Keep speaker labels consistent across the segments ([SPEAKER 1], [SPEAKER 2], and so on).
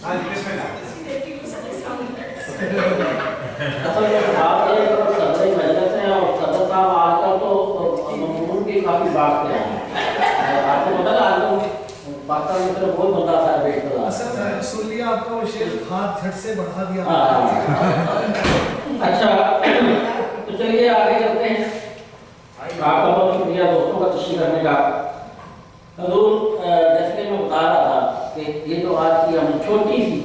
[SPEAKER 1] हाँ जी किसमें ना
[SPEAKER 2] असल में बात ये है कि सदर मजलिस है और सदर साहब आजकल तो ममनून की काफ़ी बात हैं। आपको पता है आजकल पाकिस्तान में तो बहुत बंदा सा है बेट का।
[SPEAKER 3] असल में सुन लिया आपका वो शेर हाथ झट से बढ़ा दिया।
[SPEAKER 2] अच्छा तो चलिए आगे चलते हैं। आपका बहुत शुक्रिया दोस्तों का तशरीफ करने का। हजूर जैसे कि मैं बता रहा था कि ये जो आज की हम छोटी सी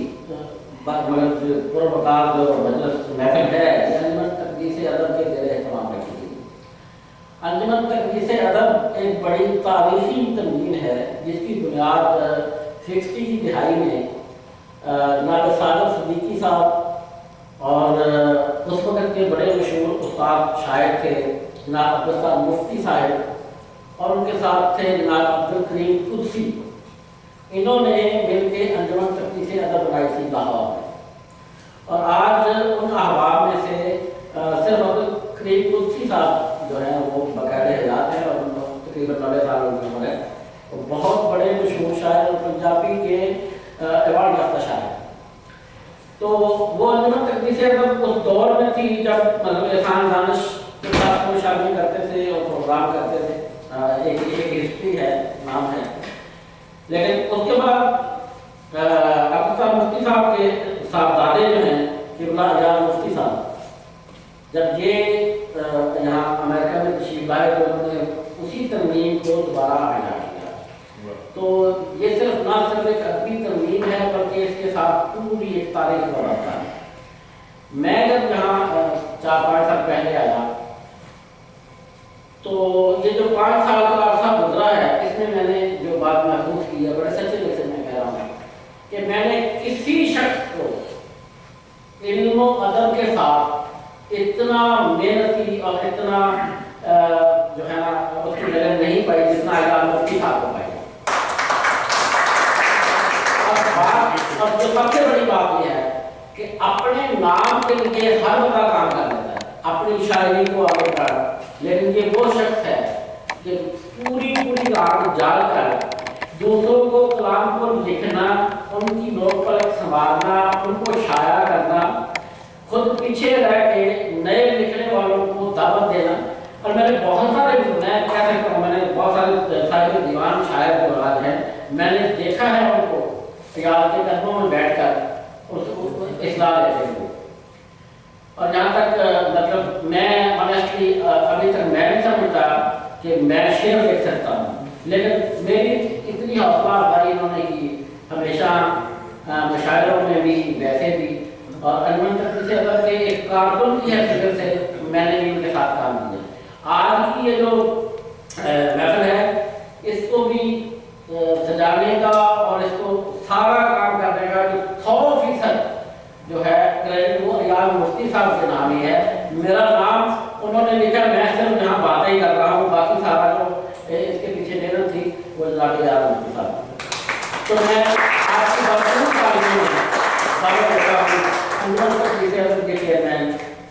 [SPEAKER 2] मगर पुरवकार जो मजलिस महफिल है ये अंजुमन तकदीस अदब के ज़ेर एहतमाम रखी गई। अंजुमन तकदीस अदब एक बड़ी तारीखी तंजीम है जिसकी बुनियाद 60 की दिहाई में जनाब सादत सिद्दीकी साहब और उस वक्त के बड़े मशहूर उस्ताद शायर थे जनाब अब्दुल मुफ्ती साहब और उनके साथ थे जनाब अब्दुल करीम कुदसी। इन्होंने मिलकर अंजुमन तकदीस अदब बनाई थी लाहौर में। और आज उन अहबाब में से सिर्फ अब्दुल करीम कुदसी साहब जो हैं वो बाकायदे हयात हैं और तकरीबन 90 साल उनकी उम्र है। वो बहुत बड़े मशहूर शायर और पंजाबी के अवार्ड याफ्ता शायर। तो वो अंजुमन तकदीस अदब उस दौर में थी जब मतलब एहसान दानिश के साथ वो शामिल करते थे और प्रोग्राम करते थे। एक हिस्ट्री है नाम है। लेकिन उसके बाद अब्दुल मुफ्ती साहब के साहबजादे जो हैं किबला अजाज मुफ्ती साहब जब ये यहाँ अमेरिका में तशरीफ लाए तो उन्होंने उसी तरमीम को दोबारा आया किया। तो ये सिर्फ ना सिर्फ एक अदबी तरमीम है बल्कि इसके साथ पूरी एक तारीख बनाता है। मैं जब यहाँ 4-5 साल पहले आया तो ये जो 5 साल का अरसा गुजरा है इसमें मैंने जो बात महसूस की है बड़े सच्चे दिल से मैं कह रहा हूँ कि मैंने किसी शख्स को इल्म अदब के साथ इतना मेहनती और इतना जो है ना उसकी जगह नहीं पाई जितना अजाज मुफ्ती साहब को पाई। और जो सबसे बड़ी बात यह है कि अपने नाम के लिए हर बंदा काम कर लेता है अपनी शायरी को आगे बढ़ा। लेकिन ये वो शख्स है कि पूरी रात जाग कर दूसरों को कलाम को लिखना, उनकी नोक पलक संभालना, उनको शाया करना, खुद पीछे रह के नए लिखने वालों को दावत देना। और मैंने बहुत सारे मैं कह सकता हूँ मैंने बहुत सारे साहिब दीवान शायर जो आज हैं मैंने देखा है उनको याद के कदमों में बैठ कर उस इस्लाह देते हुए। और जहाँ तक मतलब मैं ऑनेस्टली अभी तक मैं नहीं समझता कि मैं शेर लिख सकता हूँ, लेकिन मेरी इतनी हौसला अफजाई इन्होंने की हमेशा मुशायरों में भी वैसे भी। और अंजुमन तकदीस अदब के एक कारकुन की हैसियत से मैंने भी उनके साथ काम किया। आज की ये जो महफिल है इसको भी सजाने का और इसको सारा काम करने का जो 100% जो है क्रेडिट वो अजाज मुफ्ती साहब के नाम ही है। मेरा नाम उन्होंने लिखा, मैं सिर्फ यहाँ बातें ही कर रहा हूँ, बाकी सारा जो इसके पीछे मेहनत थी वो जनाब अजाज मुफ्ती साहब। तो मैं आपकी भरपूर तारीफ करता हूँ अंजुमन तकदीस अदब के चेयरमैन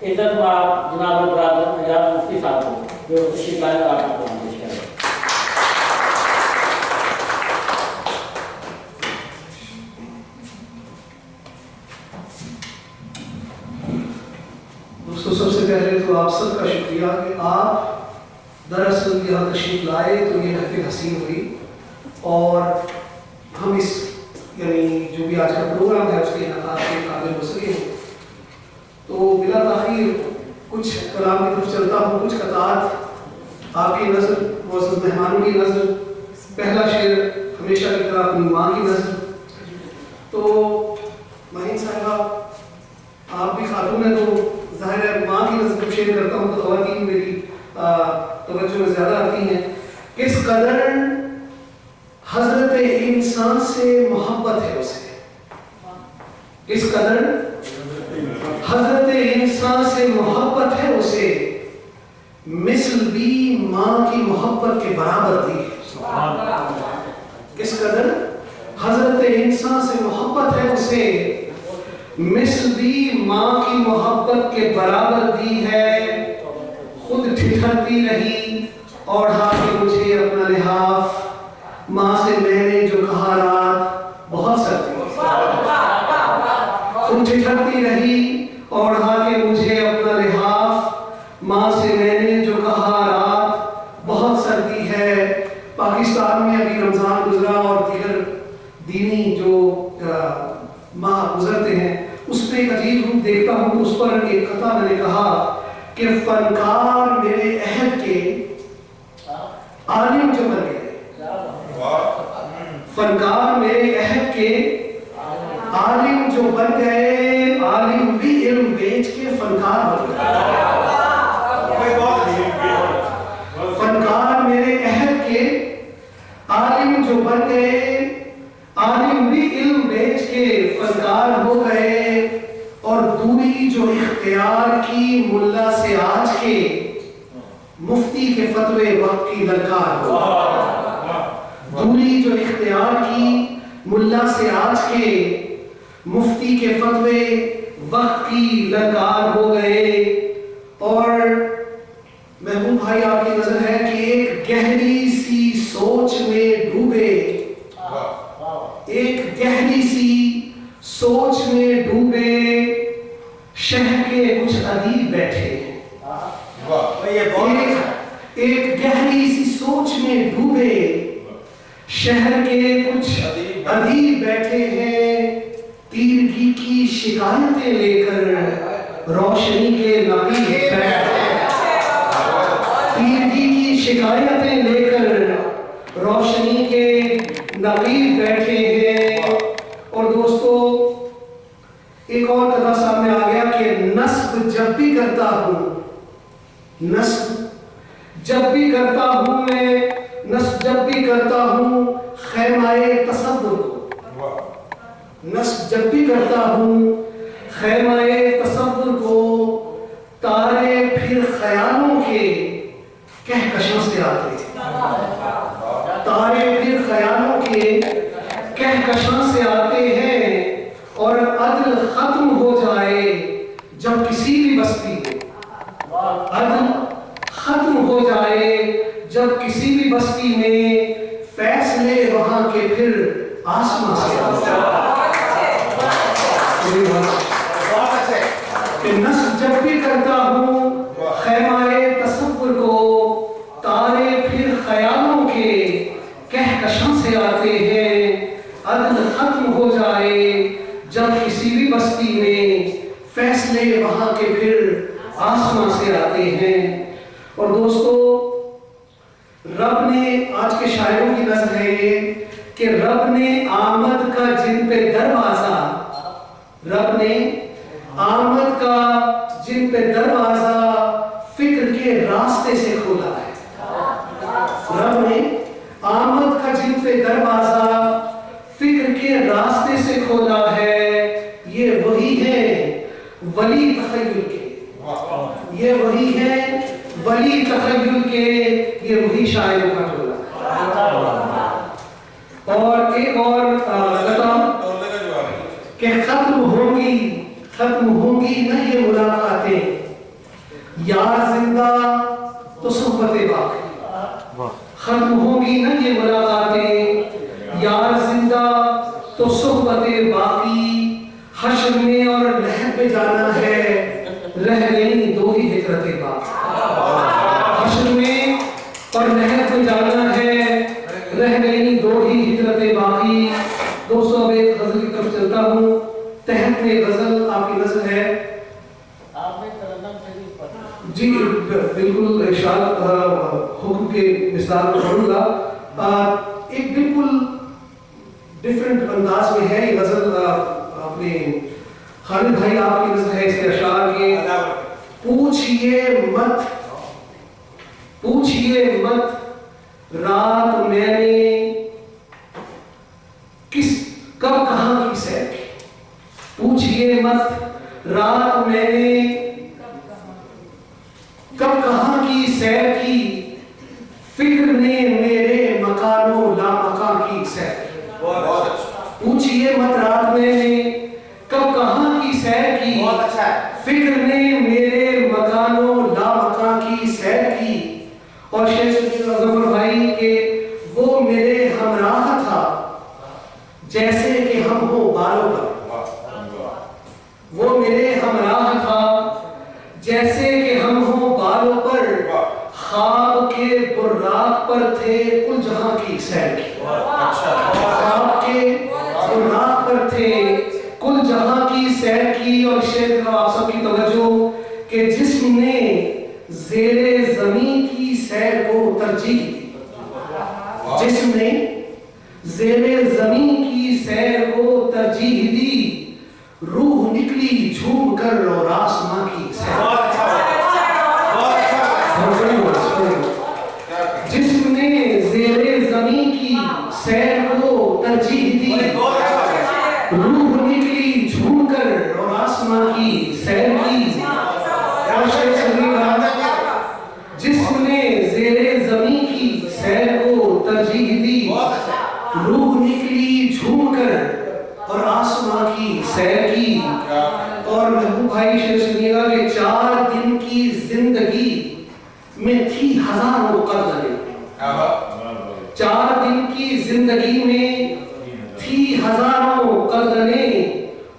[SPEAKER 2] इज्जतमाब जनाब बरादर अजाज मुफ्ती साहब को जो तशरीफ लाए और आपको पेश करें।
[SPEAKER 3] दोस्तों सबसे पहले तो आप सबका शुक्रिया कि आप दरअसल यहाँ तशरीफ लाए तो ये महफिल हसीन हुई और हम इस यानी जो भी आज का प्रोग्राम है उसके इनाक़ात के काबिल हो सके। तो बिला ताख़ीर कुछ कलाम की तरफ चलता हूँ, कुछ क़तात आपकी नज़र मौजूद मेहमानों की नज़र। पहला शेर हमेशा की तरह अपनी माँ की नज़र। तो महीन साहिबा आप भी खातून हैं तो ज़ाहिर है माँ की नज़र शेयर करता हूँ तो ख़वातीन मेरी तवज्जो में ज़्यादा आती हैं। किस कदर हज़रत इंसान से मोहब्बत है उसे, किस कदर हज़रत इंसान से मोहब्बत है उसे, मिस्ल भी माँ की मोहब्बत के बराबर दी है। किस कदर हज़रत इंसान से मोहब्बत है उसे, मिस्ल भी माँ की मोहब्बत के बराबर दी है। खुद ठिठरती रही और हाथ मुझे अपना लिहाफ, माँ से मैंने जो कहा रात बहुत सर्दी। ठिठकती रही और ओढ़ा के मुझे अपना लिहाफ। माँ से मैंने जो कहा रात बहुत सर्दी है। पाकिस्तान में अभी रमज़ान गुजरा और दीगर दीनी जो माह गुजरते हैं उसमें एक अजीब रूप देखता हूँ। उस पर एक कथा मैंने कहा कि फनकार मेरे अहद के आलिम जो बन गए। फनकार मेरे अहद के आलिम जो बन गए, आलिम भी इल्म बेच के फनकार बन गए। फनकार मेरे अहद के आलिम जो बन गए, आलिम भी इल्म बेच के फनकार हो गए। और दूरी जो इख्तियार की मुल्ला से आज के, मुफ्ती के फतवे वक्त की ललकार हो। दूरी जो इख्तियार की मुल्ला से आज के, मुफ्ती के फतवे वक्त की ललकार हो गए। और महबूब भाई आपकी नजर है कि एक गहरी सी सोच में डूबे, एक गहरी सी सोच में डूबे शहर के कुछ अदीब बैठे हैं। एक गहरी सी सोच में डूबे शहर के कुछ अदीब बैठे हैं। तीरगी की शिकायतें लेकर रोशनी के नबी बैठे, तीरगी की शिकायतें लेकर रोशनी के नबी बैठे हैं। और दोस्तों एक और कथा सामने आ गया कि नस्ब जब भी करता हूँ, नस्ब जब भी करता हूँ मैं, नस्ब जब भी करता हूँ खैमाए तसव्वुर को, नस्ब जब भी करता हूँ खैमाए तसव्वुर को, तारे फिर ख्यालों के कहकशों से आते हैं। तारे फिर ख्यालों के कहकशों से आते हैं। और अदल खत्म हो जाए जब किसी भी बस्ती में, अदल खत्म हो जाए जब किसी भी बस्ती में, फैसले वहां के फिर आसमां से आते हैं। कि नस्ब जब भी करता हूँ खैमाए तसव्वुर को, तारे फिर ख्यालों के कहकशों से आते हैं। अदल खत्म हो जाए जब किसी भी बस्ती में, फैसले वहां के फिर आसमां से आते हैं। और दोस्तों रब ने, आज के शायरों की नज़र है ये कि रब ने आमद का जिन पे दरवाजा, रब ने आमद का जिन पे दरवाजा फिक्र के रास्ते से खोला है। रब ने आमद का जिन पे दरवाजा फिक्र के रास्ते से खोला है। ये वही है वली तखय्युल के, ये वही है वली तखय्युल के, ये वही शायरों का टोला। और एक और कथा कि खत्म होंगी न ये मुलाकातें, यार जिंदा तो सोहबतें बाकी। खत्म होंगी न ये मुलाकातें, यार जिंदा तो सोहबतें बाकी। हश्र में और लहर में जाना है, रह गई दो ही हिजरतें बाकी। हश्र में और लहर में जाना है, रह गई दो ही हिजरतें बाकी। दोस्तों अब एक गजल की तरफ चलता हूँ। तहत में गजल आपकी नजर है जी, बिल्कुल इरशाद हुक्म के मिसाल में पढ़ूंगा। एक बिल्कुल डिफरेंट अंदाज में है ये गजल। अपने खालिद भाई आपकी नजर है इसके अशार के। पूछिए मत रात मैंने कब कहाँ की सैर की। पूछिए मत रात मैंने कब कहाँ की सैर की, फिक्र ने मेरे मकानो लामका की सैर की। पूछिए मत रात मैंने कब कहाँ की सैर की, फिक्र ने मेरे मकानो लामका की सैर की। और शेख जफर भाई के वो मेरे हमराह था जैसे कि हम हो बालों पर। کے براق پر تھے کل جہاں کی سیر کی. خواب کے براق پر تھے کل جہاں کی سیر کی. اور شعر کا آپ سب کی توجہ کہ جسم نے زیر زمین کی سیر کو ترجیح دی. جسم نے زیر زمین کی سیر کو ترجیح دی. روح نکلی جھوم کر اور آسماں کی سیر. جسم نے زیر زمین کی سیر کو ترجیح دی. روح نکلی جھوم کر اور آسماں کی سیر کی. جسم نے زیر زمین کی سیر کو ترجیح دی. روح نکلی جھوم کر اور آسماں کی سیر کی. اور محبوب بھائی شعر سنیے گا کہ 4 دن کی زندگی میں تھی ہزاروں قدریں. 4 دن کی زندگی میں تھی ہزاروں قدریں.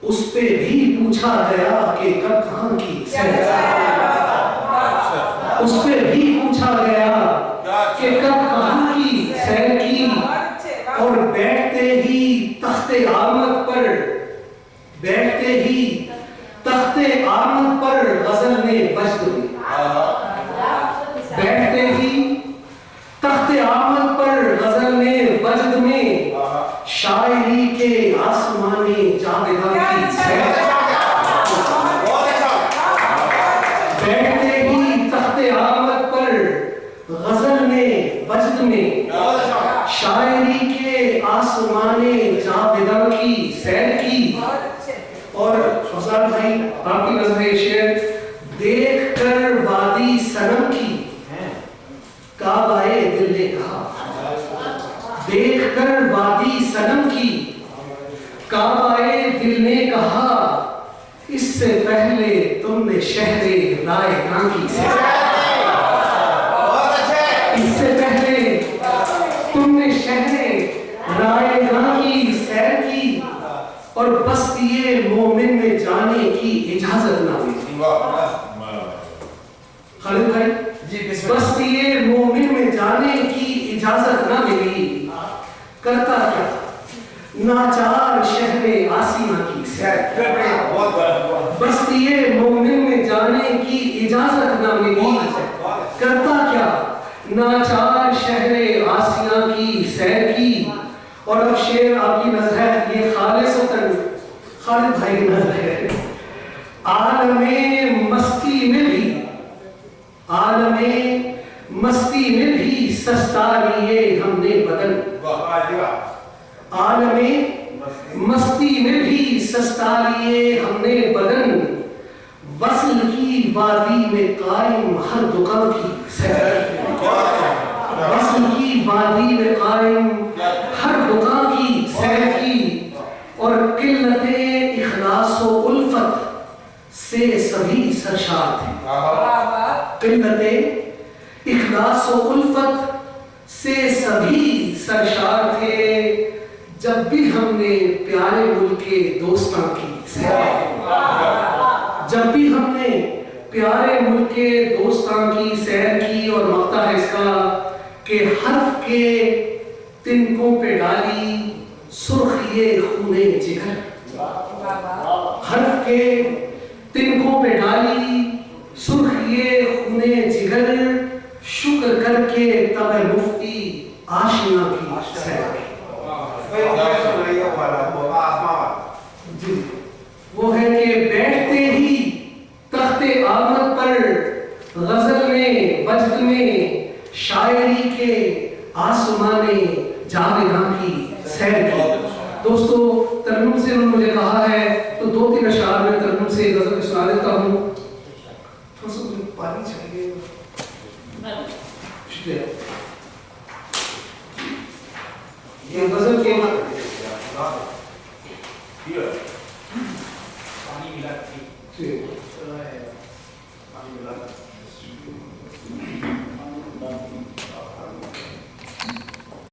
[SPEAKER 3] اس پہ بھی پوچھا گیا کہ کب کہاں کی سیر. اس پہ بھی پوچھا گیا کہ کب کہاں کی سیر کی. اور بیٹھتے ہی تخت آمد پر بیٹھتے ہی تخت آمد پر غزل نے وجد ہوئی. بیٹھتے ہی تخت آمد پر غزل نے وجد میں شاعری کے آسمانی جاویداں کی سیر. بیٹھتے ہی تخت آمد پر غزل نے وجد میں شاعری کے آسمانی جاویداں کی سیر کی. اور فضال بھائی آپ کی نظر شعر دیکھ کر وادی صنم کی کعبہ دل نے کہا. دیکھ کر وادی صنم کی کعبہ دل نے کہا اس سے پہلے تم نے شہر رائے گاں کی سیر. اس سے پہلے تم نے شہر رائے گاں کی سیر کی. اور بستی مومن میں جانے کی اجازت نہ ہوئی. خالد بھائی بستی مومن میں جانے کی اجازت نہ ملی. کرتا کیا ناچار شہر آسیمہ کی سیر. بستی مومن میں جانے کی اجازت نہ ملی. کرتا کیا ناچار شہر آسیہ کی سیر کی. اور اب شعر آپ کی نظر ہے یہ خالصتاً خالد بھائی کی نظر ہے. عالم مستی میں بھی عالم مستی میں بھی سستا لیے ہم نے بدن. عالم مستی میں بھی سستا لیے ہم نے بدن. وصل کی وادی میں قائم ہر دکان کی سیر. وصل کی وادی میں قائم ہر دکان کی سیر کی. اور قلت اخلاص و الفت سے سبھی سرشار تھے. قلت اخلاص و الفت سے سبھی سرشار تھے. جب بھی ہم نے پیارے ملک کے دوستاں کی سیر. جب بھی ہم نے پیارے ملک کے دوستاں کی سیر کی. اور مقطع ہے اس کا کہ حرف کے تنکوں پہ ڈالی سرخی خونے جگر. حرف کے تنکوں پہ ڈالی سرخی خونے جگر. شکر کر کے تب مفتی آشنا کی سیر. وہ ہے کہ بیٹھتے ہی تخت آمد پر غزل میں وجد میں شاعری کے آسمانے جاویداں کی سیر کی. دوستو ترنم سے انہوں نے مجھے کہا ہے تو 2-3 اشعار میں ترنم سے غزل سنا دیتا ہوں. تھوڑا سا مجھے پانی چاہیے. شکریہ. یہ غزل کے